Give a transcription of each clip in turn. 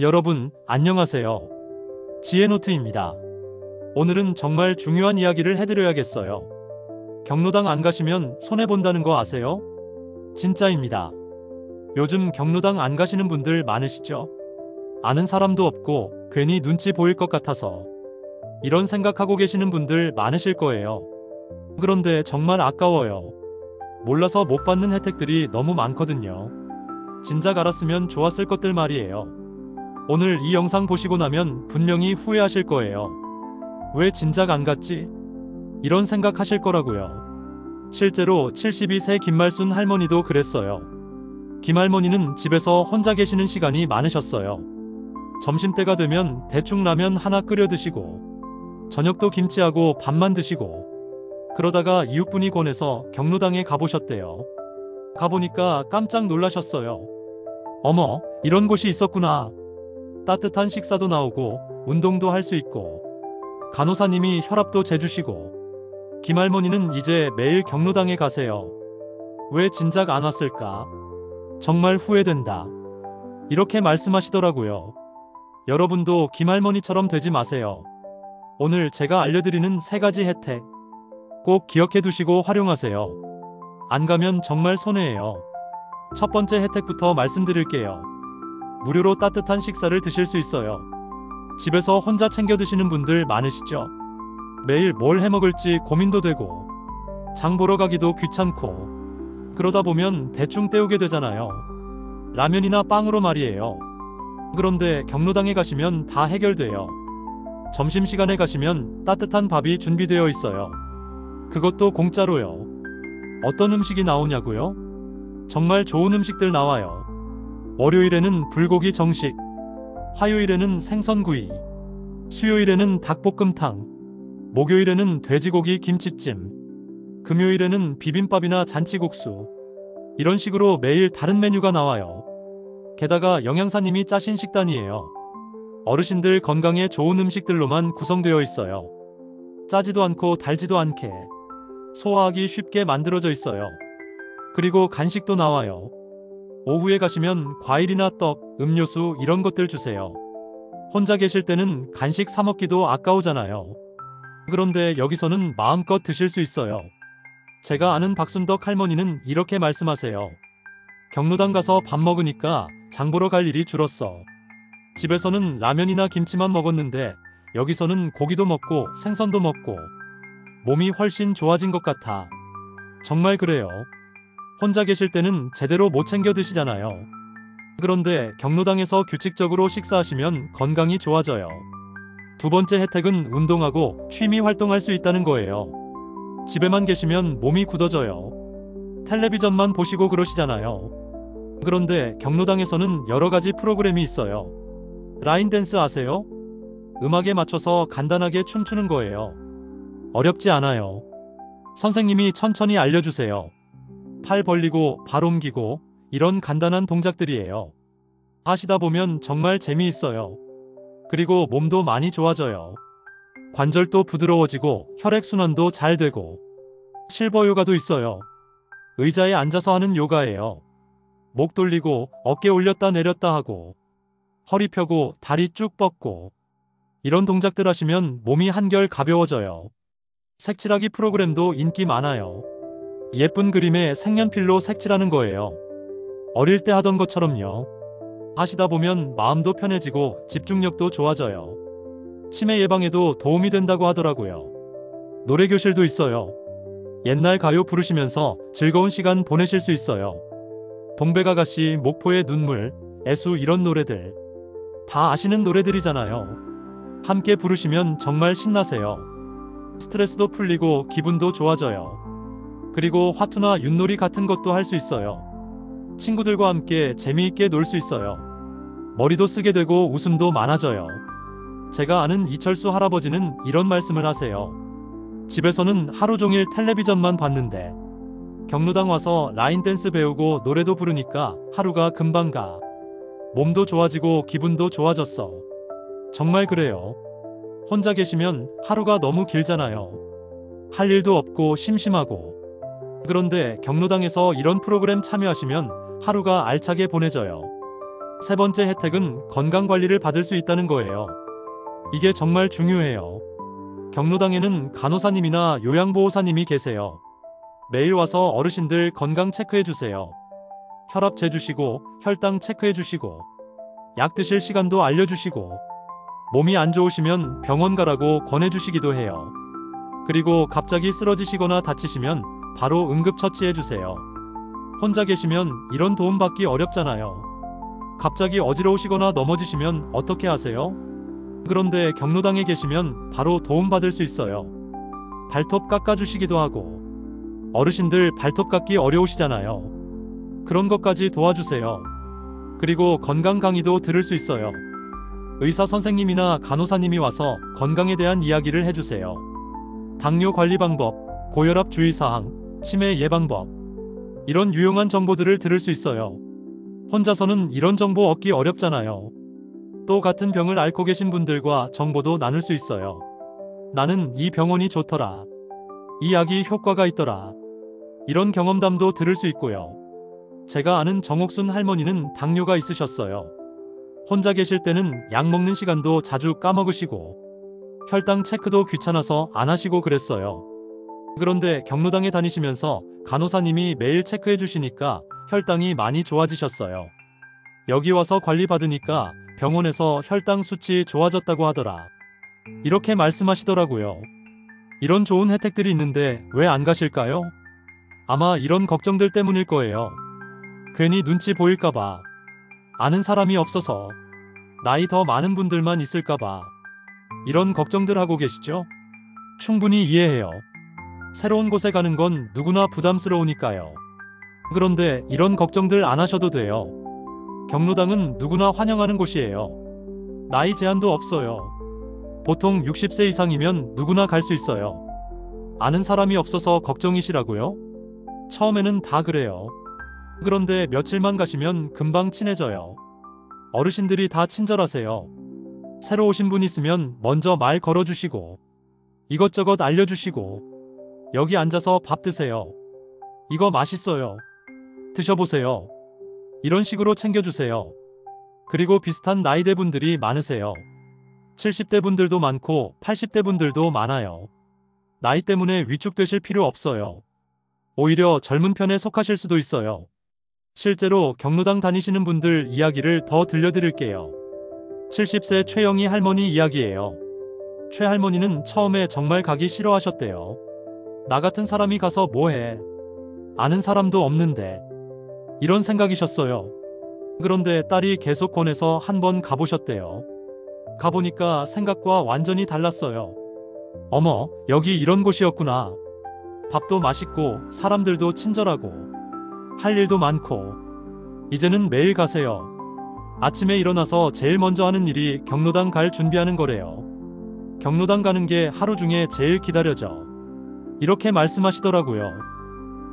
여러분, 안녕하세요. 지혜노트입니다. 오늘은 정말 중요한 이야기를 해드려야겠어요. 경로당 안 가시면 손해본다는 거 아세요? 진짜입니다. 요즘 경로당 안 가시는 분들 많으시죠? 아는 사람도 없고 괜히 눈치 보일 것 같아서 이런 생각하고 계시는 분들 많으실 거예요. 그런데 정말 아까워요. 몰라서 못 받는 혜택들이 너무 많거든요. 진작 알았으면 좋았을 것들 말이에요. 오늘 이 영상 보시고 나면 분명히 후회하실 거예요. 왜 진작 안 갔지? 이런 생각하실 거라고요. 실제로 72세 김말순 할머니도 그랬어요. 김할머니는 집에서 혼자 계시는 시간이 많으셨어요. 점심때가 되면 대충 라면 하나 끓여 드시고 저녁도 김치하고 밥만 드시고 그러다가 이웃분이 권해서 경로당에 가보셨대요. 가보니까 깜짝 놀라셨어요. 어머, 이런 곳이 있었구나. 따뜻한 식사도 나오고 운동도 할 수 있고 간호사님이 혈압도 재주시고 김할머니는 이제 매일 경로당에 가세요. 왜 진작 안 왔을까? 정말 후회된다. 이렇게 말씀하시더라고요. 여러분도 김할머니처럼 되지 마세요. 오늘 제가 알려드리는 3가지 혜택 꼭 기억해 두시고 활용하세요. 안 가면 정말 손해예요. 첫 번째 혜택부터 말씀드릴게요. 무료로 따뜻한 식사를 드실 수 있어요. 집에서 혼자 챙겨 드시는 분들 많으시죠? 매일 뭘 해 먹을지 고민도 되고 장 보러 가기도 귀찮고 그러다 보면 대충 때우게 되잖아요. 라면이나 빵으로 말이에요. 그런데 경로당에 가시면 다 해결돼요. 점심시간에 가시면 따뜻한 밥이 준비되어 있어요. 그것도 공짜로요. 어떤 음식이 나오냐고요? 정말 좋은 음식들 나와요. 월요일에는 불고기 정식, 화요일에는 생선구이, 수요일에는 닭볶음탕, 목요일에는 돼지고기 김치찜, 금요일에는 비빔밥이나 잔치국수. 이런 식으로 매일 다른 메뉴가 나와요. 게다가 영양사님이 짜신 식단이에요. 어르신들 건강에 좋은 음식들로만 구성되어 있어요. 짜지도 않고 달지도 않게 소화하기 쉽게 만들어져 있어요. 그리고 간식도 나와요. 오후에 가시면 과일이나 떡, 음료수 이런 것들 주세요. 혼자 계실 때는 간식 사 먹기도 아까우잖아요. 그런데 여기서는 마음껏 드실 수 있어요. 제가 아는 박순덕 할머니는 이렇게 말씀하세요. 경로당 가서 밥 먹으니까 장 보러 갈 일이 줄었어. 집에서는 라면이나 김치만 먹었는데 여기서는 고기도 먹고 생선도 먹고 몸이 훨씬 좋아진 것 같아. 정말 그래요. 혼자 계실 때는 제대로 못 챙겨 드시잖아요. 그런데 경로당에서 규칙적으로 식사하시면 건강이 좋아져요. 두 번째 혜택은 운동하고 취미 활동할 수 있다는 거예요. 집에만 계시면 몸이 굳어져요. 텔레비전만 보시고 그러시잖아요. 그런데 경로당에서는 여러 가지 프로그램이 있어요. 라인 댄스 아세요? 음악에 맞춰서 간단하게 춤추는 거예요. 어렵지 않아요. 선생님이 천천히 알려주세요. 팔 벌리고 발 옮기고 이런 간단한 동작들이에요. 하시다 보면 정말 재미있어요. 그리고 몸도 많이 좋아져요. 관절도 부드러워지고 혈액순환도 잘 되고 실버 요가도 있어요. 의자에 앉아서 하는 요가예요. 목 돌리고 어깨 올렸다 내렸다 하고 허리 펴고 다리 쭉 뻗고 이런 동작들 하시면 몸이 한결 가벼워져요. 색칠하기 프로그램도 인기 많아요. 예쁜 그림에 색연필로 색칠하는 거예요. 어릴 때 하던 것처럼요. 하시다 보면 마음도 편해지고 집중력도 좋아져요. 치매 예방에도 도움이 된다고 하더라고요. 노래교실도 있어요. 옛날 가요 부르시면서 즐거운 시간 보내실 수 있어요. 동백아가씨, 목포의 눈물, 애수 이런 노래들 다 아시는 노래들이잖아요. 함께 부르시면 정말 신나세요. 스트레스도 풀리고 기분도 좋아져요. 그리고 화투나 윷놀이 같은 것도 할 수 있어요. 친구들과 함께 재미있게 놀 수 있어요. 머리도 쓰게 되고 웃음도 많아져요. 제가 아는 이철수 할아버지는 이런 말씀을 하세요. 집에서는 하루 종일 텔레비전만 봤는데 경로당 와서 라인 댄스 배우고 노래도 부르니까 하루가 금방 가. 몸도 좋아지고 기분도 좋아졌어. 정말 그래요. 혼자 계시면 하루가 너무 길잖아요. 할 일도 없고 심심하고. 그런데 경로당에서 이런 프로그램 참여하시면 하루가 알차게 보내져요. 세 번째 혜택은 건강관리를 받을 수 있다는 거예요. 이게 정말 중요해요. 경로당에는 간호사님이나 요양보호사님이 계세요. 매일 와서 어르신들 건강 체크해주세요. 혈압 재주시고, 혈당 체크해주시고, 약 드실 시간도 알려주시고, 몸이 안 좋으시면 병원 가라고 권해주시기도 해요. 그리고 갑자기 쓰러지시거나 다치시면 바로 응급처치해주세요. 혼자 계시면 이런 도움 받기 어렵잖아요. 갑자기 어지러우시거나 넘어지시면 어떻게 하세요? 그런데 경로당에 계시면 바로 도움받을 수 있어요. 발톱 깎아주시기도 하고, 어르신들 발톱 깎기 어려우시잖아요. 그런 것까지 도와주세요. 그리고 건강 강의도 들을 수 있어요. 의사 선생님이나 간호사님이 와서 건강에 대한 이야기를 해주세요. 당뇨 관리 방법, 고혈압 주의사항, 치매 예방법, 이런 유용한 정보들을 들을 수 있어요. 혼자서는 이런 정보 얻기 어렵잖아요. 또 같은 병을 앓고 계신 분들과 정보도 나눌 수 있어요. 나는 이 병원이 좋더라. 이 약이 효과가 있더라. 이런 경험담도 들을 수 있고요. 제가 아는 정옥순 할머니는 당뇨가 있으셨어요. 혼자 계실 때는 약 먹는 시간도 자주 까먹으시고, 혈당 체크도 귀찮아서 안 하시고 그랬어요. 그런데 경로당에 다니시면서 간호사님이 매일 체크해 주시니까 혈당이 많이 좋아지셨어요. 여기 와서 관리 받으니까 병원에서 혈당 수치 좋아졌다고 하더라. 이렇게 말씀하시더라고요. 이런 좋은 혜택들이 있는데 왜 안 가실까요? 아마 이런 걱정들 때문일 거예요. 괜히 눈치 보일까봐, 아는 사람이 없어서, 나이 더 많은 분들만 있을까봐, 이런 걱정들 하고 계시죠? 충분히 이해해요. 새로운 곳에 가는 건 누구나 부담스러우니까요. 그런데 이런 걱정들 안 하셔도 돼요. 경로당은 누구나 환영하는 곳이에요. 나이 제한도 없어요. 보통 60세 이상이면 누구나 갈 수 있어요. 아는 사람이 없어서 걱정이시라고요? 처음에는 다 그래요. 그런데 며칠만 가시면 금방 친해져요. 어르신들이 다 친절하세요. 새로 오신 분 있으면 먼저 말 걸어주시고, 이것저것 알려주시고, 여기 앉아서 밥 드세요. 이거 맛있어요. 드셔보세요. 이런 식으로 챙겨주세요. 그리고 비슷한 나이대 분들이 많으세요. 70대 분들도 많고 80대 분들도 많아요. 나이 때문에 위축되실 필요 없어요. 오히려 젊은 편에 속하실 수도 있어요. 실제로 경로당 다니시는 분들 이야기를 더 들려드릴게요. 70세 최영희 할머니 이야기예요. 최 할머니는 처음에 정말 가기 싫어하셨대요. 나 같은 사람이 가서 뭐해? 아는 사람도 없는데. 이런 생각이셨어요. 그런데 딸이 계속 권해서 한번 가보셨대요. 가보니까 생각과 완전히 달랐어요. 어머, 여기 이런 곳이었구나. 밥도 맛있고 사람들도 친절하고 할 일도 많고. 이제는 매일 가세요. 아침에 일어나서 제일 먼저 하는 일이 경로당 갈 준비하는 거래요. 경로당 가는 게 하루 중에 제일 기다려져. 이렇게 말씀하시더라고요.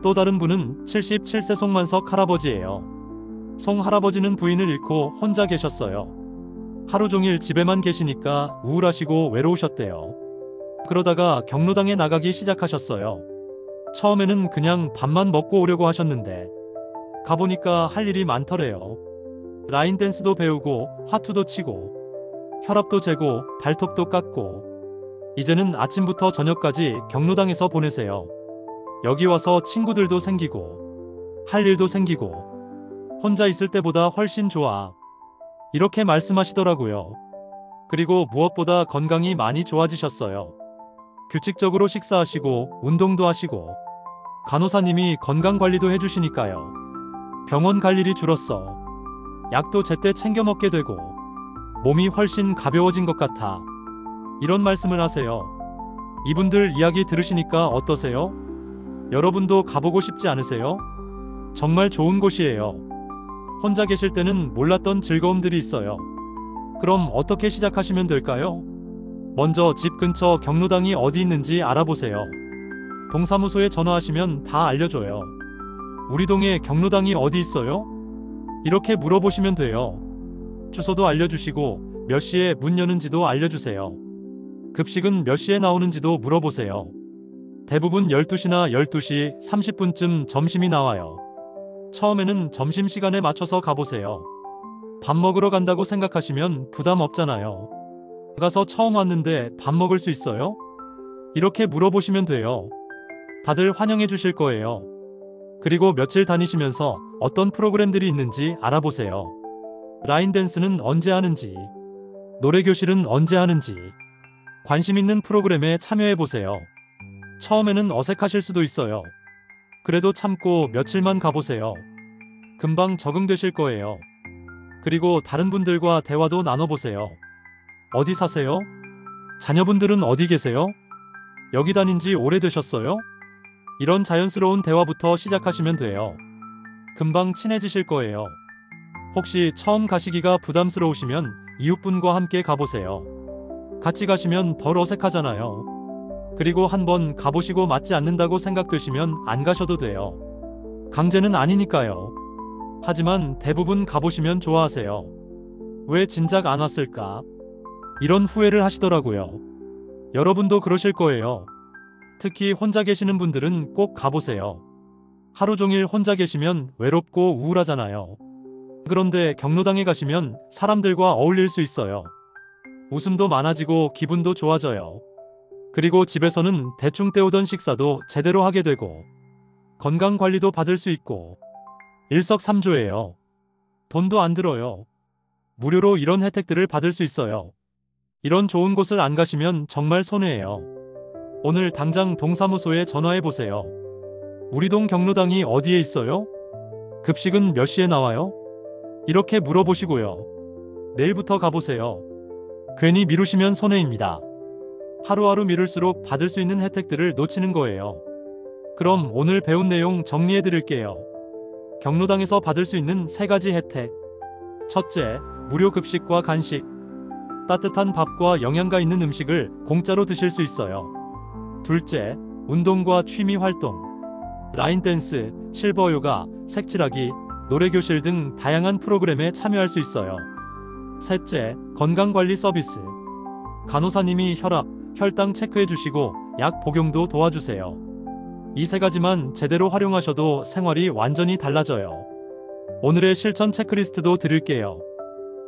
또 다른 분은 77세 송만석 할아버지예요. 송 할아버지는 부인을 잃고 혼자 계셨어요. 하루 종일 집에만 계시니까 우울하시고 외로우셨대요. 그러다가 경로당에 나가기 시작하셨어요. 처음에는 그냥 밥만 먹고 오려고 하셨는데 가보니까 할 일이 많더래요. 라인 댄스도 배우고 화투도 치고 혈압도 재고 발톱도 깎고. 이제는 아침부터 저녁까지 경로당에서 보내세요. 여기 와서 친구들도 생기고 할 일도 생기고 혼자 있을 때보다 훨씬 좋아. 이렇게 말씀하시더라고요. 그리고 무엇보다 건강이 많이 좋아지셨어요. 규칙적으로 식사하시고 운동도 하시고 간호사님이 건강관리도 해주시니까요. 병원 갈 일이 줄었어. 약도 제때 챙겨 먹게 되고 몸이 훨씬 가벼워진 것 같아. 이런 말씀을 하세요. 이분들 이야기 들으시니까 어떠세요? 여러분도 가보고 싶지 않으세요? 정말 좋은 곳이에요. 혼자 계실 때는 몰랐던 즐거움들이 있어요. 그럼 어떻게 시작하시면 될까요? 먼저 집 근처 경로당이 어디 있는지 알아보세요. 동사무소에 전화하시면 다 알려줘요. 우리 동에 경로당이 어디 있어요? 이렇게 물어보시면 돼요. 주소도 알려주시고 몇 시에 문 여는지도 알려주세요. 급식은 몇 시에 나오는지도 물어보세요. 대부분 12시나 12시 30분쯤 점심이 나와요. 처음에는 점심시간에 맞춰서 가보세요. 밥 먹으러 간다고 생각하시면 부담 없잖아요. 가서 처음 왔는데 밥 먹을 수 있어요? 이렇게 물어보시면 돼요. 다들 환영해 주실 거예요. 그리고 며칠 다니시면서 어떤 프로그램들이 있는지 알아보세요. 라인 댄스는 언제 하는지, 노래 교실은 언제 하는지, 관심 있는 프로그램에 참여해 보세요. 처음에는 어색하실 수도 있어요. 그래도 참고 며칠만 가보세요. 금방 적응되실 거예요. 그리고 다른 분들과 대화도 나눠보세요. 어디 사세요? 자녀분들은 어디 계세요? 여기 다닌 지 오래되셨어요? 이런 자연스러운 대화부터 시작하시면 돼요. 금방 친해지실 거예요. 혹시 처음 가시기가 부담스러우시면 이웃분과 함께 가보세요. 같이 가시면 덜 어색하잖아요. 그리고 한번 가보시고 맞지 않는다고 생각되시면 안 가셔도 돼요. 강제는 아니니까요. 하지만 대부분 가보시면 좋아하세요. 왜 진작 안 왔을까? 이런 후회를 하시더라고요. 여러분도 그러실 거예요. 특히 혼자 계시는 분들은 꼭 가보세요. 하루 종일 혼자 계시면 외롭고 우울하잖아요. 그런데 경로당에 가시면 사람들과 어울릴 수 있어요. 웃음도 많아지고 기분도 좋아져요. 그리고 집에서는 대충 때우던 식사도 제대로 하게 되고 건강관리도 받을 수 있고 일석삼조예요. 돈도 안 들어요. 무료로 이런 혜택들을 받을 수 있어요. 이런 좋은 곳을 안 가시면 정말 손해예요. 오늘 당장 동사무소에 전화해보세요. 우리 동 경로당이 어디에 있어요? 급식은 몇 시에 나와요? 이렇게 물어보시고요. 내일부터 가보세요. 괜히 미루시면 손해입니다. 하루하루 미룰수록 받을 수 있는 혜택들을 놓치는 거예요. 그럼 오늘 배운 내용 정리해 드릴게요. 경로당에서 받을 수 있는 3가지 혜택. 첫째, 무료 급식과 간식. 따뜻한 밥과 영양가 있는 음식을 공짜로 드실 수 있어요. 둘째, 운동과 취미 활동. 라인 댄스, 실버 요가, 색칠하기, 노래 교실 등 다양한 프로그램에 참여할 수 있어요. 셋째, 건강관리 서비스. 간호사님이 혈압, 혈당 체크해 주시고 약 복용도 도와주세요. 이 3가지만 제대로 활용하셔도 생활이 완전히 달라져요. 오늘의 실천 체크리스트도 드릴게요.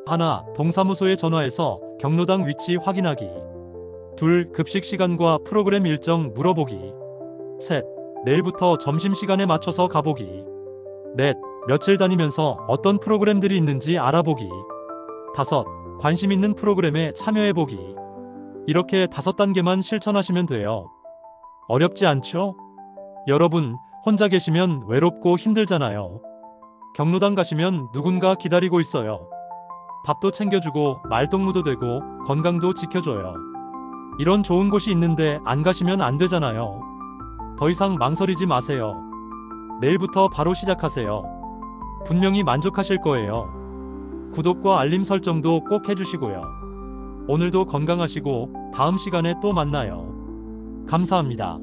1. 동사무소에 전화해서 경로당 위치 확인하기. 2. 급식 시간과 프로그램 일정 물어보기. 3. 내일부터 점심시간에 맞춰서 가보기. 4. 며칠 다니면서 어떤 프로그램들이 있는지 알아보기. 5. 관심 있는 프로그램에 참여해보기. 이렇게 5단계만 실천하시면 돼요. 어렵지 않죠? 여러분, 혼자 계시면 외롭고 힘들잖아요. 경로당 가시면 누군가 기다리고 있어요. 밥도 챙겨주고 말동무도 되고 건강도 지켜줘요. 이런 좋은 곳이 있는데 안 가시면 안 되잖아요. 더 이상 망설이지 마세요. 내일부터 바로 시작하세요. 분명히 만족하실 거예요. 구독과 알림 설정도 꼭 해주시고요. 오늘도 건강하시고 다음 시간에 또 만나요. 감사합니다.